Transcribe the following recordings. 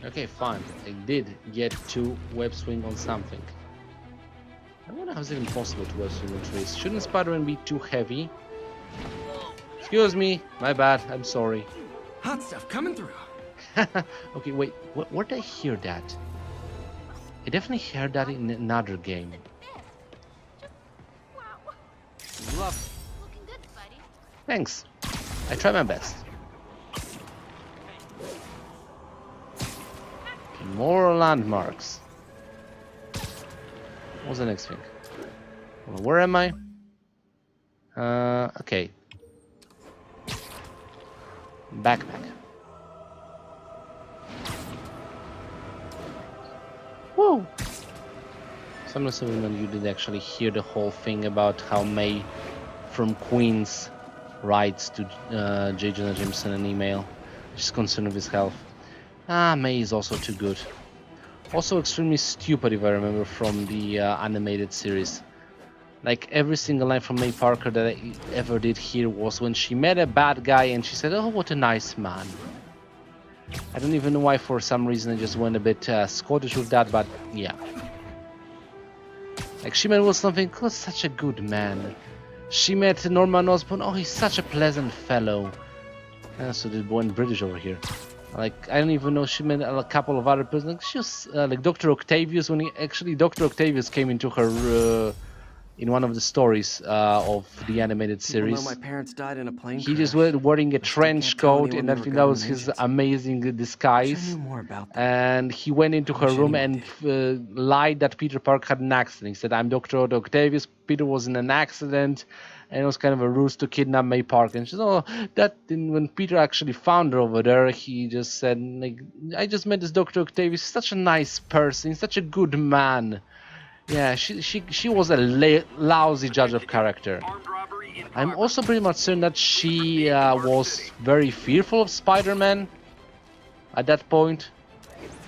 Okay, fine. I did get to web swing on something. I wonder how it's even possible to web swing on trees. Shouldn't Spider-Man be too heavy? Excuse me, my bad. I'm sorry. Hot stuff coming through. Okay, wait. Where did I hear that? I definitely heard that in another game. Love Looking good, Spidey. Thanks. I try my best. Okay, more landmarks. What's the next thing? Well, where am I? Okay. Backpack. Woo! So I'm assuming that you did actually hear the whole thing about how May from Queens writes to J. Jonah Jameson an email. She's concerned with his health. May is also too good. Also extremely stupid if I remember from the animated series. Like every single line from May Parker that I ever did hear was when she met a bad guy and she said, "Oh, what a nice man." I don't even know why, for some reason I just went a bit Scottish with that, but yeah. Like she met was something, oh, such a good man. She met Norman Osborn, oh, he's such a pleasant fellow. So they went British over here. Like, I don't even know, she met a couple of other persons. Like, she was like Dr. Octavius, when Dr. Octavius came into her in one of the stories of the animated series. People know my parents died in a plane He crash. just was wearing a I still trench can't tell coat, anyone and they I were think that was government his agents. amazing Wish I disguise. knew more about them. And he went into her Wish room anyone and lied that Peter Parker had an accident. He said, "I'm Dr. Octavius. Peter was in an accident," and it was kind of a ruse to kidnap May Parker. And she said, "Oh, that." And when Peter actually found her over there, he just said, "Like, I just met this Dr. Octavius. He's such a nice person. He's such a good man." Yeah, she was a lousy judge of character. I'm also pretty much certain that she was very fearful of Spider-Man at that point.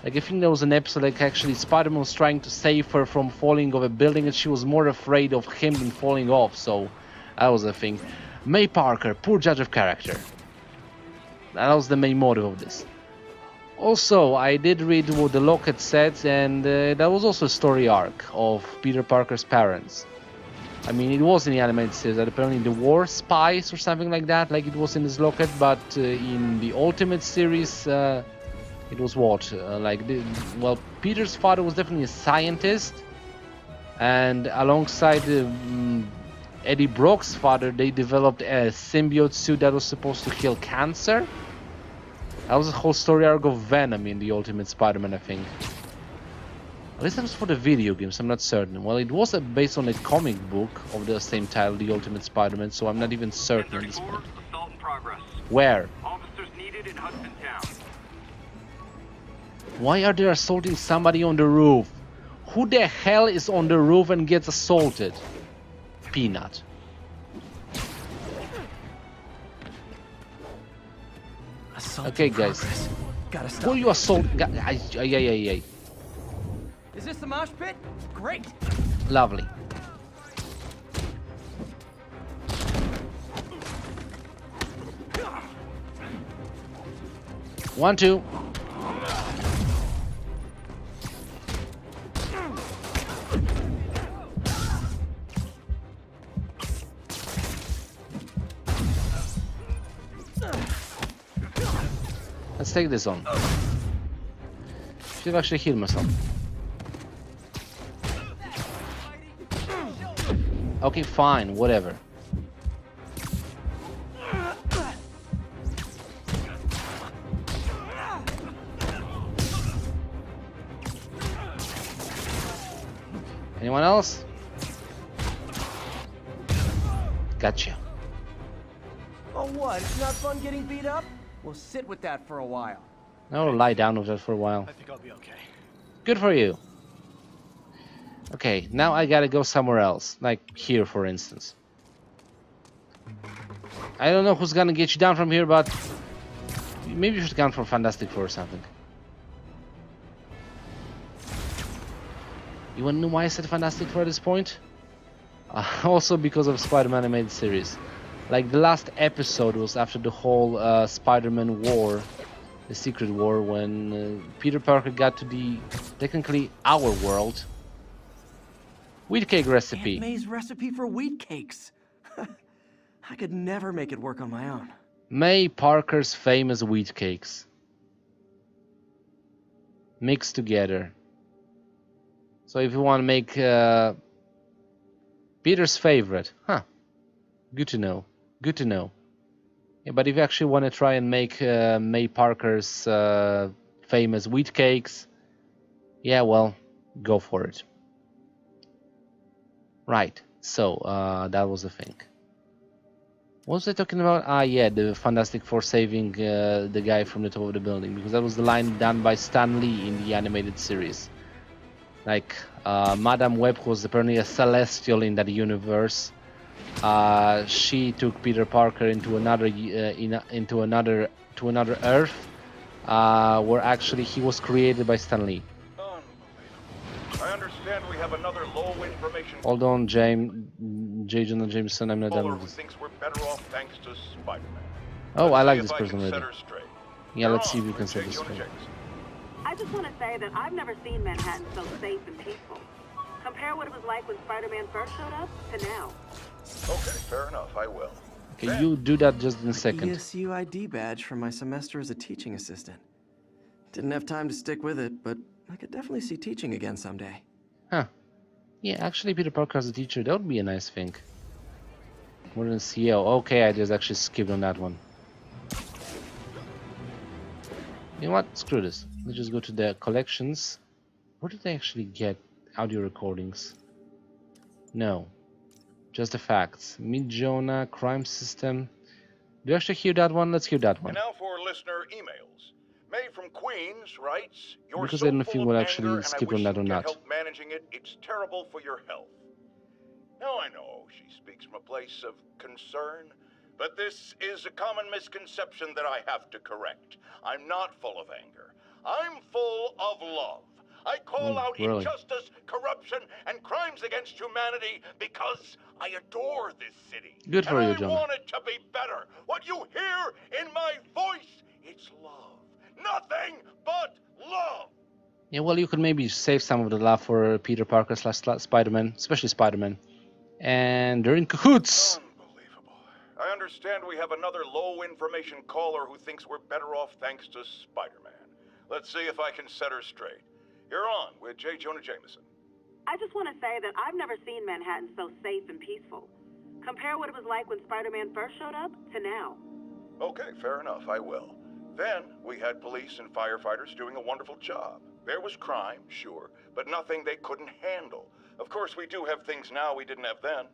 Like, I think there was an episode like actually Spider-Man was trying to save her from falling off a building and she was more afraid of him than falling off, so that was a thing. May Parker, poor judge of character. That was the main motive of this. Also, I did read what the locket said, and that was also a story arc of Peter Parker's parents. I mean, it was in the animated series that apparently the war spies or something like that, like it was in this locket, but in the Ultimate series, it was what? Well, Peter's father was definitely a scientist, and alongside Eddie Brock's father, they developed a symbiote suit that was supposed to kill cancer. That was the whole story arc of Venom in the Ultimate Spider-Man, I think. At least that was for the video games, I'm not certain. Well, it was based on a comic book of the same title, The Ultimate Spider-Man, so I'm not even certain at this point. Assault in progress. Where? Officers needed in Hudson Town. Why are they assaulting somebody on the roof? Who the hell is on the roof and gets assaulted? Peanut. Assault Okay, in guys. progress. Gotta stop. Who are you assaulting? Yeah. Is this the mosh pit? Great. Lovely. One, two. Let's take this on. Should have actually healed myself. Okay, fine, whatever. Anyone else? Gotcha. Oh, what? It's not fun getting beat up? We'll sit with that for a while. I'll lie down with that for a while. I think I'll be okay. Good for you. Okay, now I gotta go somewhere else. Like here, for instance. I don't know who's gonna get you down from here, but maybe you should come for Fantastic Four or something. You wanna know why I said Fantastic Four at this point? Also because of Spider-Man animated series. Like the last episode was after the whole Spider-Man war the Secret War, when Peter Parker got to the technically our world. Wheat cake Aunt recipe. May's recipe for wheat cakes. I could never make it work on my own. May Parker's famous wheat cakes. Mixed together. So if you want to make Peter's favorite, good to know. Good to know. Yeah, but if you actually want to try and make May Parker's famous wheat cakes, yeah, well, go for it. Right. So that was the thing. What was I talking about? Ah, yeah, the Fantastic Four saving the guy from the top of the building, because that was the line done by Stan Lee in the animated series. Like, Madame Web was apparently a celestial in that universe. She took Peter Parker into another Earth, where actually he was created by Stan Lee. I understand we have another low information. Hold on, J. Jonah Jameson, I'm not done with Who this. thinks we're better off thanks to Spider-Man. Oh, I like Let's this see if person I can already. set her straight. Yeah, You're let's see if on we can with set J. this Jonah straight. Jameson. I just want to say that I've never seen Manhattan so safe and peaceful. Compare what it was like when Spider-Man first showed up to now. Okay, fair enough, I will. Okay, you do that just in a second. ESU ID badge from my semester as a teaching assistant. Didn't have time to stick with it, but I could definitely see teaching again someday. Huh. Yeah, actually Peter Parker as a teacher, that would be a nice thing. More than CEO. Okay, I just actually skipped on that one. You know what? Screw this. Let's just go to the collections. Where did I actually get audio recordings? No. Just the facts. Meet Jonah, crime system. Do you actually hear that one? Let's hear that one. And now for listener emails. May from Queens writes, "You're Because so I don't know if you full will of actually anger, and skip I wish on that you or could not. help managing it. It's terrible for your health." Now I know she speaks from a place of concern, but this is a common misconception that I have to correct. I'm not full of anger. I'm full of love. I call out really? injustice, corruption, and crimes against humanity because I adore this city. Good for and you, I Jonah. want it to be better. What you hear in my voice, it's love. Nothing but love. Yeah, well, you could maybe save some of the love for Peter Parker / Spider-Man, especially Spider-Man. And they're in cahoots. Unbelievable. I understand we have another low information caller who thinks we're better off thanks to Spider-Man. Let's see if I can set her straight. You're on with J. Jonah Jameson. I just want to say that I've never seen Manhattan so safe and peaceful. Compare what it was like when Spider-Man first showed up to now. Okay, fair enough, I will. Then we had police and firefighters doing a wonderful job. There was crime, sure, but nothing they couldn't handle. Of course, we do have things now we didn't have then.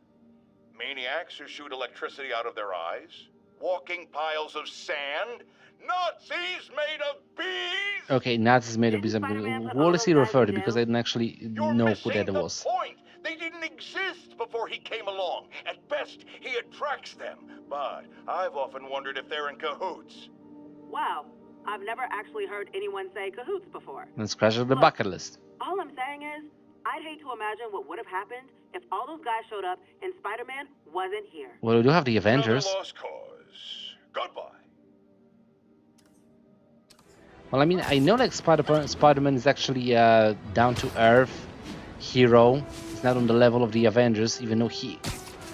Maniacs who shoot electricity out of their eyes. Walking piles of sand. Nazis made of bees! Okay, Nazis made a Didn't bizarre. Spider-Man put What all does he those guys refer in to? Because jail? I didn't actually You're know who missing that the was. point. They didn't exist before he came along. At best, he attracts them. But I've often wondered if they're in cahoots. Wow, I've never actually heard anyone say cahoots before. And scratch off the Look. bucket list. All I'm saying is, I'd hate to imagine what would have happened if all those guys showed up and Spider-Man wasn't here. Well, we do have the Avengers. Another lost cause. Goodbye. Well, I mean, I know like Spider-Man is actually down to earth hero. He's not on the level of the Avengers, even though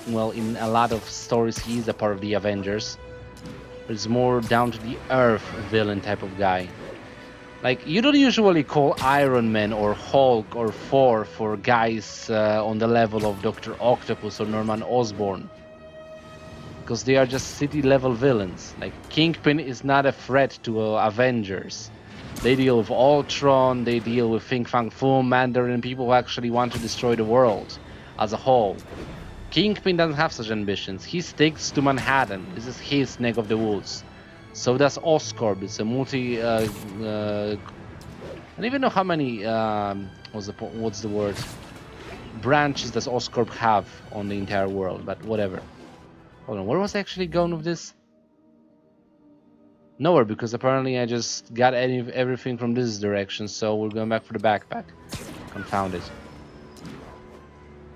well, in a lot of stories he is a part of the Avengers. But it's more down to the earth villain type of guy. Like, you don't usually call Iron Man or Hulk or Thor for guys on the level of Dr. Octopus or Norman Osborn. Because they are just city-level villains. Like, Kingpin is not a threat to Avengers. They deal with Ultron, they deal with Fin Fang Foom, Mandarin, people who actually want to destroy the world as a whole. Kingpin doesn't have such ambitions. He sticks to Manhattan. This is his neck of the woods. So does Oscorp. It's a multi... I don't even know how many... what's the word? Branches does Oscorp have on the entire world, but whatever. Hold on, where was I actually going with this? Nowhere, because apparently I just got everything from this direction, so we're going back for the backpack. Confound it.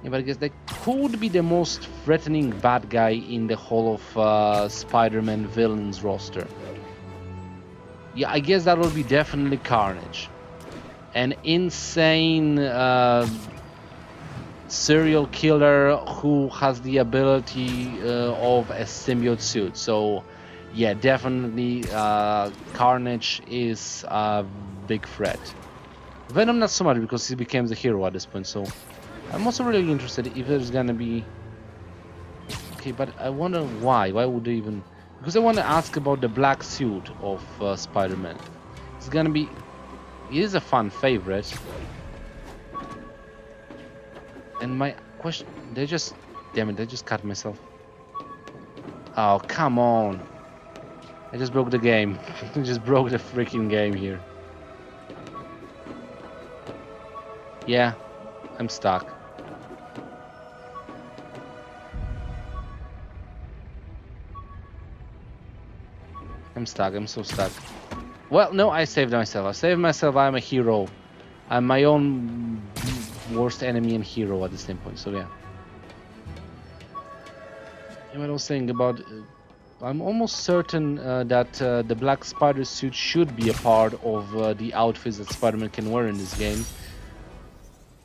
Yeah, but I guess that could be the most threatening bad guy in the whole of Spider-Man villains roster. Yeah, I guess that will be definitely Carnage. An insane serial killer who has the ability of a symbiote suit. So, yeah, definitely Carnage is a big threat. Venom not so much because he becomes a hero at this point. So, I'm also really interested if there's gonna be. Okay, but I wonder why. Why would they even? Because I want to ask about the black suit of Spider-Man. It's gonna be. It is a fun favorite. And my question, they just, damn it, they just cut myself. Oh, come on. I just broke the game. I just broke the freaking game here. Yeah, I'm stuck. I'm stuck, I'm so stuck. Well, no, I saved myself. I saved myself, I'm a hero. I'm my own worst enemy and hero at the same point, so yeah. And what I was saying about... I'm almost certain that the black spider suit should be a part of the outfits that Spider-Man can wear in this game.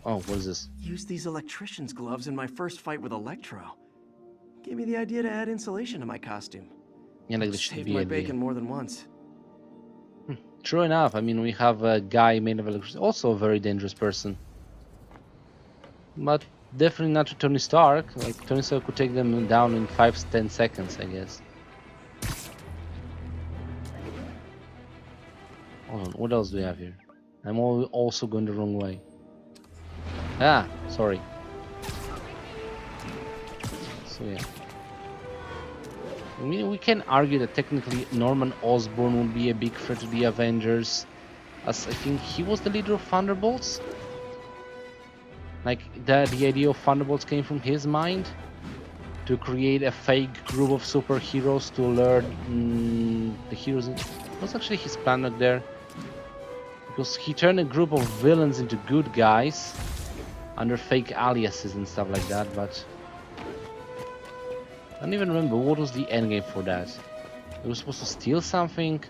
Oh, what is this? Used these electrician's gloves in my first fight with Electro. Gave me the idea to add insulation to my costume. Yeah, like this should Saved be my a bacon more than once. True enough. I mean, we have a guy made of electricity, also a very dangerous person. But definitely not to Tony Stark. Like, Tony Stark could take them down in 5-10 seconds, I guess. Hold on, what else do we have here? I'm also going the wrong way. Ah, sorry. So yeah. I mean, we can argue that technically Norman Osborn would be a big threat to the Avengers, as I think he was the leader of Thunderbolts. Like, the idea of Thunderbolts came from his mind, to create a fake group of superheroes to learn the heroes. What's actually his plan up there? Because he turned a group of villains into good guys under fake aliases and stuff like that, but I don't even remember what was the endgame for that. They were supposed to steal something,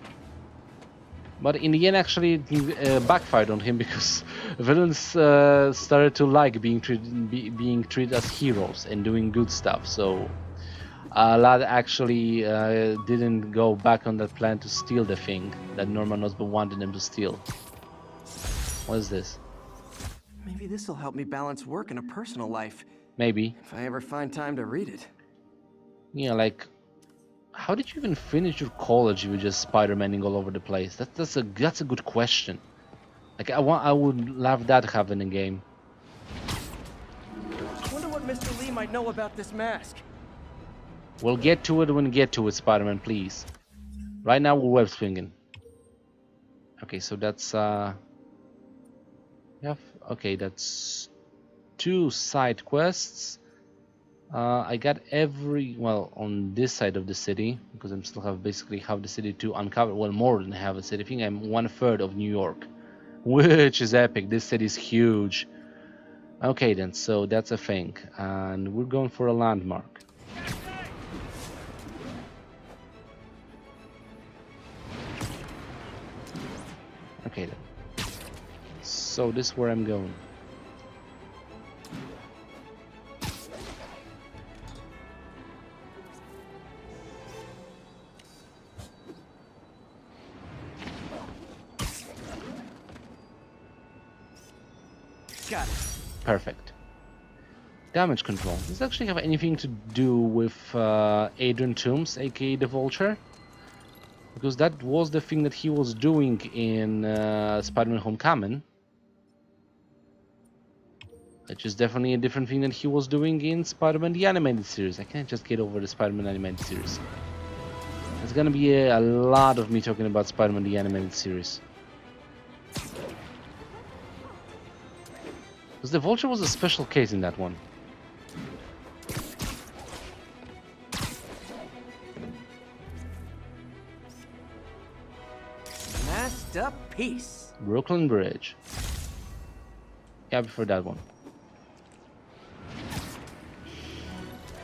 but in the end actually it backfired on him because villains started to like being treated as heroes and doing good stuff. So a lot actually didn't go back on that plan to steal the thing that Norman Osborn wanted them to steal. What is this? Maybe this'll help me balance work and a personal life. Maybe. If I ever find time to read it. Yeah, like, how did you even finish your college if you're just Spider-Maning all over the place? That's a good question. Like, I would love that to have in a game. Wonder what Mr. Lee might know about this mask. We'll get to it when we get to it, Spider-Man, please. Right now we're web swinging. Okay, so that's okay, that's 2 side quests. I got well, on this side of the city, because I'm still basically have the city to uncover. Well, more than half the city. I think I'm 1/3 of New York, which is epic. This city is huge. Okay then, so that's a thing, and we're going for a landmark. Okay then. So this is where I'm going. Got it. Perfect. Damage control. Does this actually have anything to do with Adrian Toomes, aka the Vulture? Because that was the thing that he was doing in Spider-Man Homecoming. Which is definitely a different thing than he was doing in Spider-Man the Animated Series. I can't just get over the Spider-Man Animated Series. There's gonna be a lot of me talking about Spider-Man the Animated Series. Because the Vulture was a special case in that one. Masterpiece. Brooklyn Bridge. Yeah, before that one.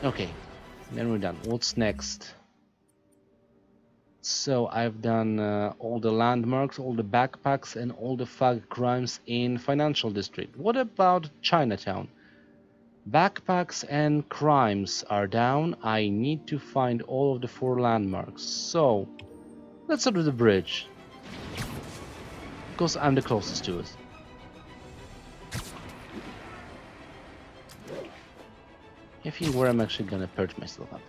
Okay, then we're done. What's next? So I've done all the landmarks, all the backpacks, and all the flag crimes in Financial District. What about Chinatown? Backpacks and crimes are down. I need to find all of the 4 landmarks. So let's start with the bridge, because I'm the closest to it. I think where I'm actually gonna perch myself up.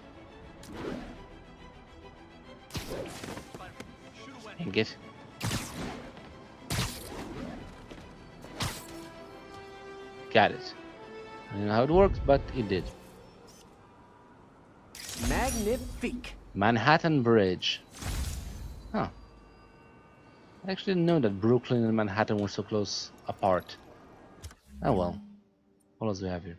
And get. Got it. I don't know how it works, but it did. Magnifique. Manhattan Bridge. Huh. I actually didn't know that Brooklyn and Manhattan were so close apart. Oh well. What else do we have here?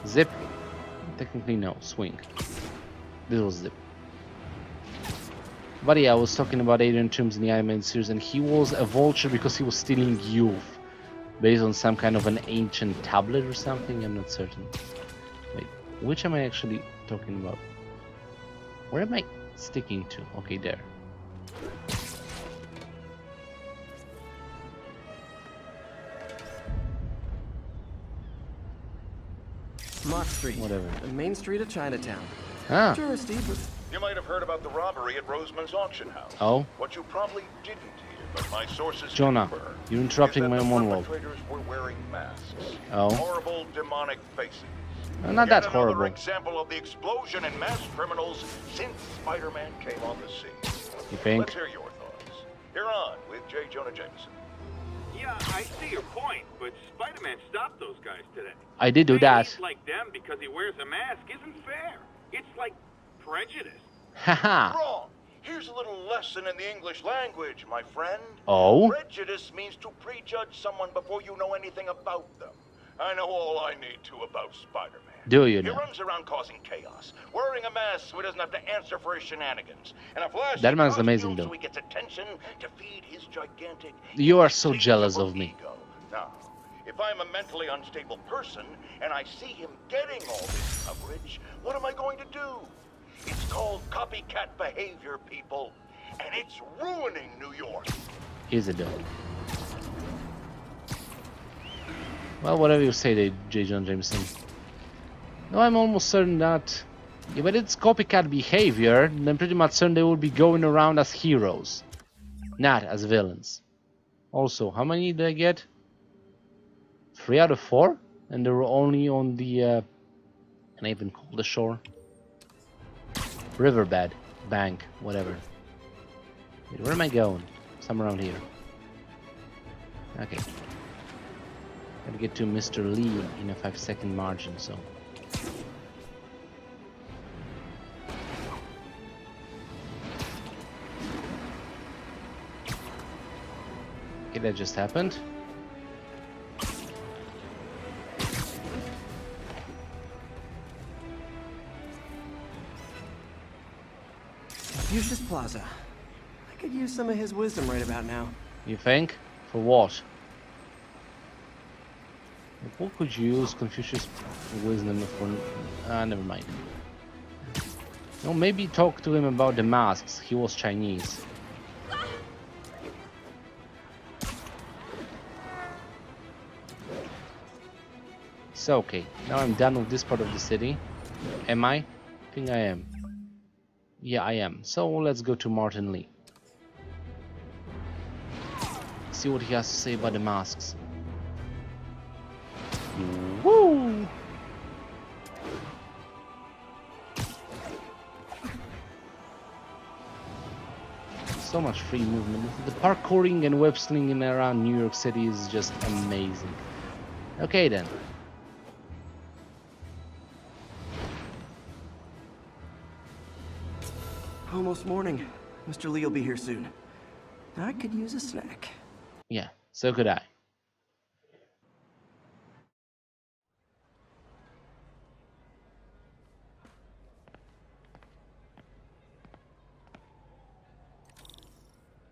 Zip. Technically no. Swing. This was zip. But yeah, I was talking about Aridan Tombs in the Iron Man series, and he was a vulture because he was stealing youth based on some kind of an ancient tablet or something. I'm not certain. Wait, which am I actually talking about? Where am I sticking to? Okay, there. Mott Street. Whatever. The main street of Chinatown. Ah. Touristy, but You might have heard about the robbery at Roseman's auction house. Oh. What you probably didn't hear, but my sources Jonah, confirm, you're interrupting is that my the monologue. perpetrators were wearing masks. Oh. Horrible demonic faces. Not Yet that horrible. Another example of the explosion in mass criminals since Spider-Man came on the scene. You think? Let's hear your thoughts. You're on with J. Jonah Jameson. Yeah, I see your point, but Spider-Man stopped those guys today. I did do Saying that. he's like them because he wears a mask isn't fair. It's like prejudice. Haha. Wrong. Here's a little lesson in the English language, my friend. Oh? Prejudice means to prejudge someone before you know anything about them. I know all I need to about Spider-Man. Do you He know? runs around causing chaos, wearing a mask so he doesn't have to answer for his shenanigans. And a flashy That man's costume amazing, though. so he gets attention to feed his gigantic... You are so insatiable jealous of me. ego. Now, if I'm a mentally unstable person and I see him getting all this coverage, what am I going to do? It's called copycat behavior, people. And it's ruining New York. Is it though? Well, whatever you say, J. John Jameson. No, I'm almost certain that if it's copycat behavior, then pretty much certain they will be going around as heroes, not as villains. Also, how many did I get? 3 out of 4? And they were only on the, can I even call the shore? Riverbed, bank, whatever. Wait, where am I going? Somewhere around here. Okay. Gotta get to Mr. Lee in a 5-second margin, so. Okay, that just happened. Confucius Plaza. I could use some of his wisdom right about now. You think? For what? Like, what could you use Confucius wisdom for? Never mind. No, maybe talk to him about the masks. He was Chinese. So, okay, now I'm done with this part of the city. Am I? I think I am. Yeah, I am. So let's go to Martin Lee. See what he has to say about the masks. Woo! So much free movement. The parkouring and web slinging around New York City is just amazing. Okay then. Almost morning. Mr. Lee will be here soon. I could use a snack. Yeah, so could I.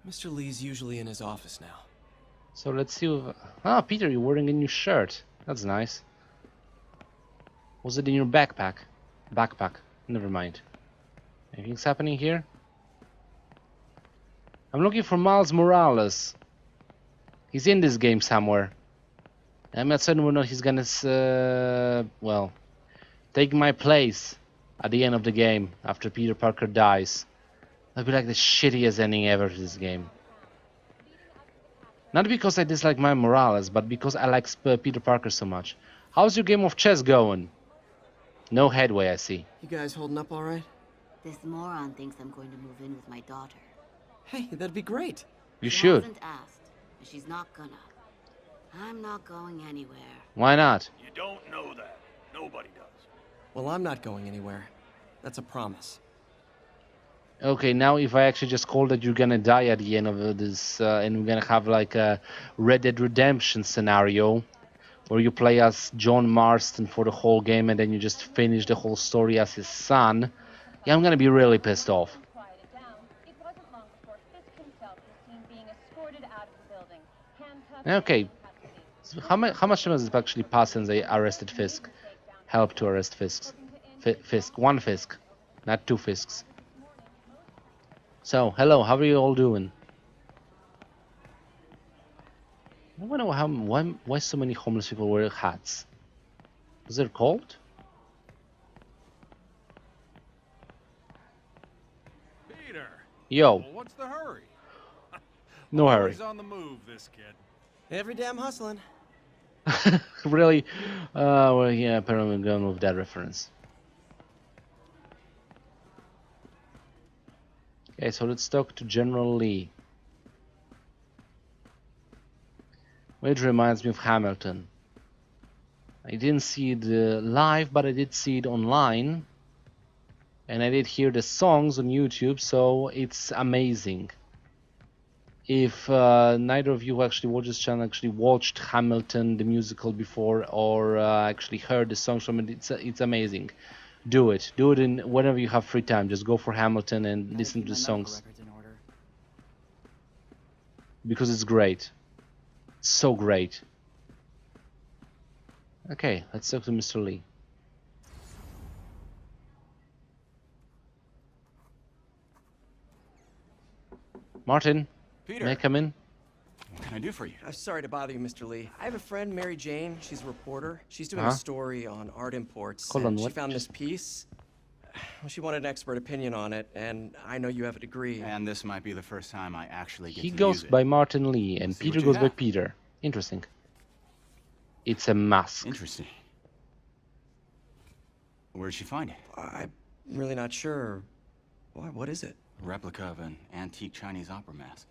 Mr. Lee's usually in his office now. So let's see if... Ah, Peter, you're wearing a new shirt. That's nice. Was it in your backpack? Backpack. Never mind. Anything's happening here? I'm looking for Miles Morales. He's in this game somewhere. I'm not certain whether he's gonna, well, take my place at the end of the game after Peter Parker dies. That'd be like the shittiest ending ever to this game. Not because I dislike Miles Morales, but because I like Peter Parker so much. How's your game of chess going? No headway, I see. You guys holding up all right? This moron thinks I'm going to move in with my daughter. Hey, that'd be great. You She should. hasn't asked, and she's not gonna. I'm not going anywhere. Why not? You don't know that. Nobody does. Well, I'm not going anywhere. That's a promise. Okay, now if I actually just call that you're gonna die at the end of this, and we're gonna have like a Red Dead Redemption scenario, where you play as John Marston for the whole game and then you just finish the whole story as his son, yeah, I'm gonna be really pissed off. Okay, so how much time has it actually passed since they arrested Fisk? Help to arrest Fisk. Fisk, one Fisk, not two Fisks. So, hello, how are you all doing? I wonder why so many homeless people wear hats. Is it cold? Peter. Yo, Well, what's the hurry? no hurry. He's on the move, this kid. Every damn hustling. Really? Well, yeah, apparently I'm going with that reference. Okay, so let's talk to General Lee. Which reminds me of Hamilton. I didn't see it live, but I did see it online. And I did hear the songs on YouTube, so it's amazing. If neither of you who actually watch this channel actually watched Hamilton, the musical, before, or actually heard the songs from it, it's amazing. Do it. Do it in whenever you have free time. Just go for Hamilton and listen to the songs. Because it's great. So great. Okay, let's talk to Mr. Lee. Martin, Peter, may I come in? what can I do for you? I'm sorry to bother you, Mr. Lee. I have a friend, Mary Jane. She's a reporter. She's doing a story on art imports. Hold on, and she what? found this piece. Well, she wanted an expert opinion on it, and I know you have a degree. And this might be the first time I actually get He to goes use it. by Martin Lee, and See what Peter you goes by have. Peter. Interesting. It's a mask. Interesting. Where'd she find it? I'm really not sure. What is it? A replica of an antique Chinese opera mask.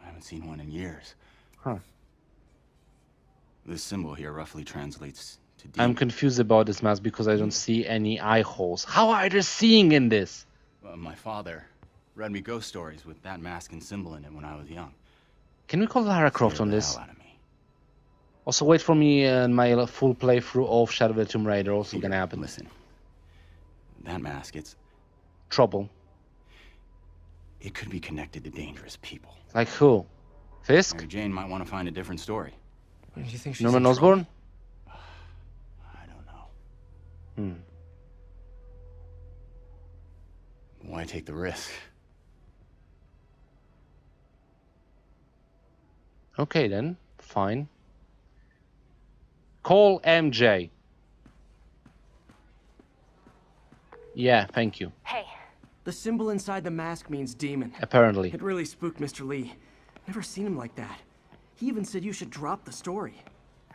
I haven't seen one in years. Huh. This symbol here roughly translates to I'm demon. confused about this mask because I don't see any eye holes. How are they seeing in this? My father read me ghost stories with that mask and symbol in it when I was young. Can we call Lara Croft Scared on the this? hell out of me. Also, wait for me and my full playthrough of Shadow of the Tomb Raider. Also Peter, gonna happen. Listen. That mask, Trouble. it could be connected to dangerous people. Like who? Fisk? Mary Jane might want to find a different story. Do you think she's Norman in trouble? Osborn? I don't know. Hmm. Why take the risk? Okay then. Fine. Call MJ. Yeah, thank you. Hey, The symbol inside the mask means demon. Apparently. It really spooked Mr. Lee. Never seen him like that. He even said you should drop the story.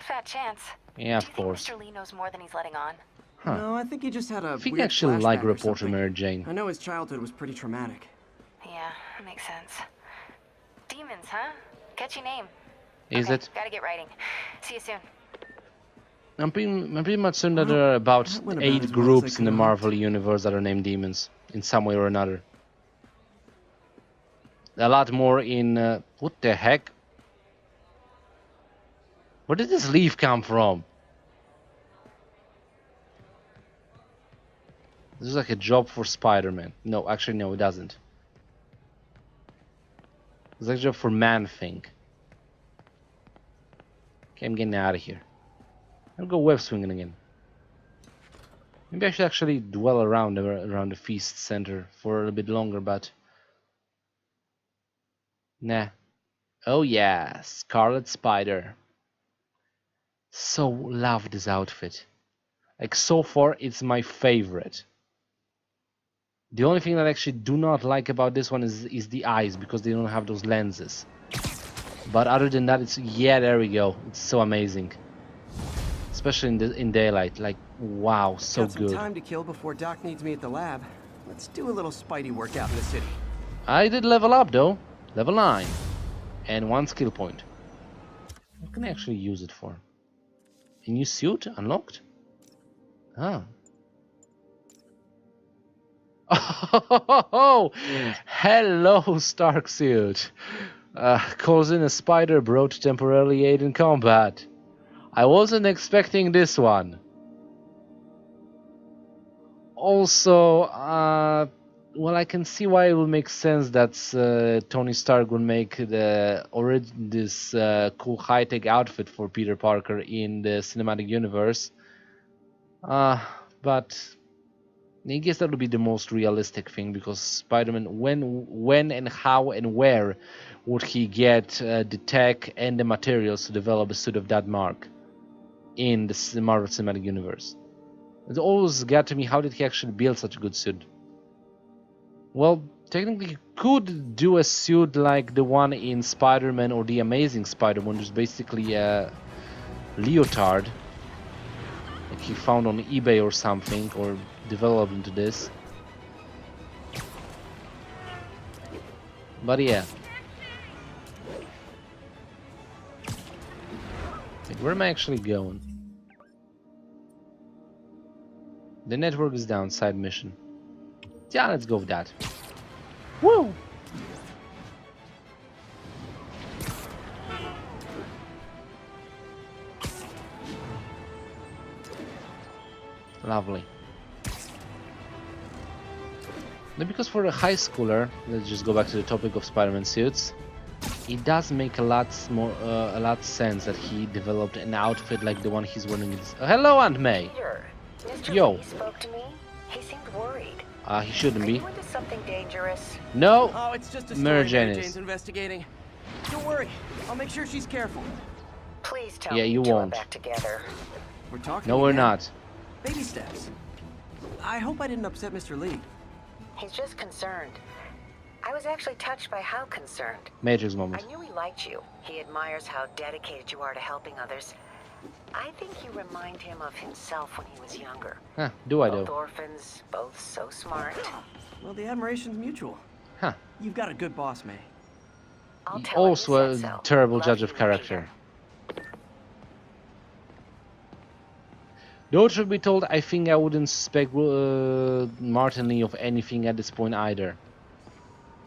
fat chance. Yeah, Do of you course. think Mr. Lee knows more than he's letting on? Huh. No, I think he just had a I think I weird actually like flashback or reporter something. Mary Jane. I know his childhood was pretty traumatic. Yeah, that makes sense. Demons, huh? Catchy name. Is Okay, it? Gotta get writing. See you soon. I'm pretty much certain that there are about that went about 8 as well as I groups in the could have Marvel universe that are named demons in some way or another. A lot more in what the heck? Where did this leaf come from? This is like a job for Spider-Man. No, actually no, it doesn't. It's like a job for Man-Thing. Okay, I'm getting out of here. I'll go web swinging again. Maybe I should actually dwell around the feast center for a little bit longer, but nah. Oh yeah, Scarlet Spider. So love this outfit. Like so far, it's my favorite. The only thing that I actually do not like about this one is the eyes, because they don't have those lenses. But other than that, it's yeah, there we go. It's so amazing, especially in daylight. Like wow, so Got some good. time to kill before Doc needs me at the lab. Let's do a little Spidey workout in the city. I did level up though, level 9, and 1 skill point. What can I actually use it for? A new suit unlocked? Ah. Oh, hello, Stark suit. Causing a spider bro to temporarily aid in combat. I wasn't expecting this one. Also, well, I can see why it would make sense that Tony Stark would make this cool high-tech outfit for Peter Parker in the cinematic universe. But I guess that would be the most realistic thing, because Spider-Man, when and how and where would he get the tech and the materials to develop a suit of that mark in the Marvel Cinematic Universe? It always got to me, how did he actually build such a good suit? Well, technically he could do a suit like the one in Spider-Man or the Amazing Spider-Man, which is basically a leotard, like he found on eBay or something, or developed into this. But yeah. Wait, where am I actually going? The network is down, side mission. Yeah, let's go with that. Woo! Lovely. Now, because for a high schooler, let's just go back to the topic of Spider-Man suits. It does make a lot sense that he developed an outfit like the one he's wearing. Hello, Aunt May. Peter, Mr. Yo. Lee spoke to me. He seemed worried. He shouldn't Are be. you into something dangerous? No. Oh, it's just a Mary story Jane Mary is. Jane's investigating. Don't worry, I'll make sure she's careful. Please tell Yeah, me you two won't. are back together. We're talking. No, we're again. not. Baby steps. I hope I didn't upset Mr. Lee. He's just concerned. I was actually touched by how concerned. Matrix I moment. knew he liked you. He admires how dedicated you are to helping others. I think you remind him of himself when he was younger. Huh, do I Both though? orphans, both so smart. Well, the admiration's mutual. Huh. You've got a good boss, May. I'll tell him you Also said a so. terrible Love judge you, of character. Peter. Though truth be told, I think I wouldn't suspect Martin Lee of anything at this point either.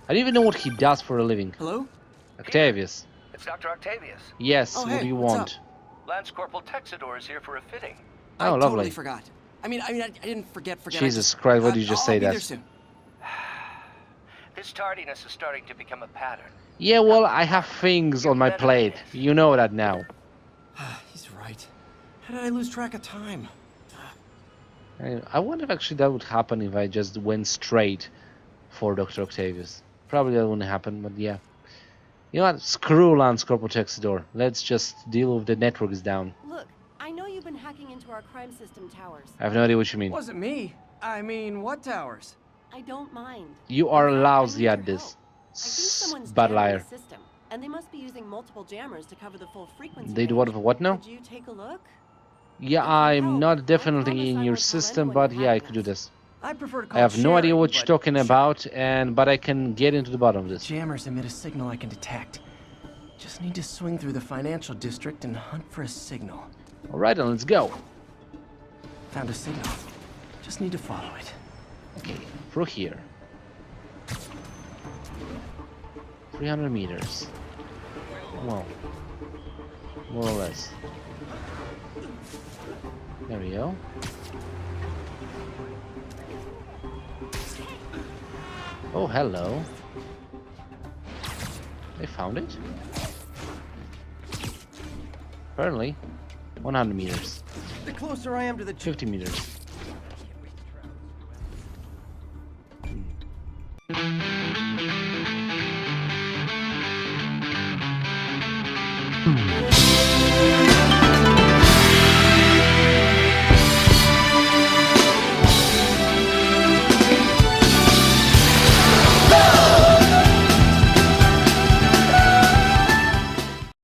I don't even know what he does for a living. Hello? Octavius. It's Dr. Octavius. Yes, Oh, what hey, do you what's want? Lance Corporal Texidor is here for a fitting. Oh, I lovely. totally forgot. I mean, I didn't forget. Jesus Christ, why did you just say I'll be that? there soon. This tardiness is starting to become a pattern. Yeah, well, I have things on my plate. You know that now. He's right. How did I lose track of time? I wonder if actually that would happen if I just went straight for Dr. Octavius. Probably that wouldn't happen, but yeah. You know what? Screw Lance Corporal Texidor. Let's just deal with the network is down. Look, I know you've been hacking into our crime system towers. I have no idea what you mean. Wasn't me. I mean, what towers? I don't mind. You are In fact, lousy I at need your this. help. I think someone's Bad jamming liar. the system, and they must be using multiple jammers to cover the full frequency. They do range. what now? Could you take a look? Yeah, I'm not definitely in your system, but yeah, I could do this. I prefer to call I have no idea what you're but talking sure. about, but I can get into the bottom of this. Jammers emit a signal I can detect. Just need to swing through the financial district and hunt for a signal. Alright, then let's go. Found a signal. Just need to follow it. Okay, through here. 300 meters. Well, more or less. There we go. Oh, hello. They found it? Apparently. 100 meters. The closer I am to the 50 meters. Hmm.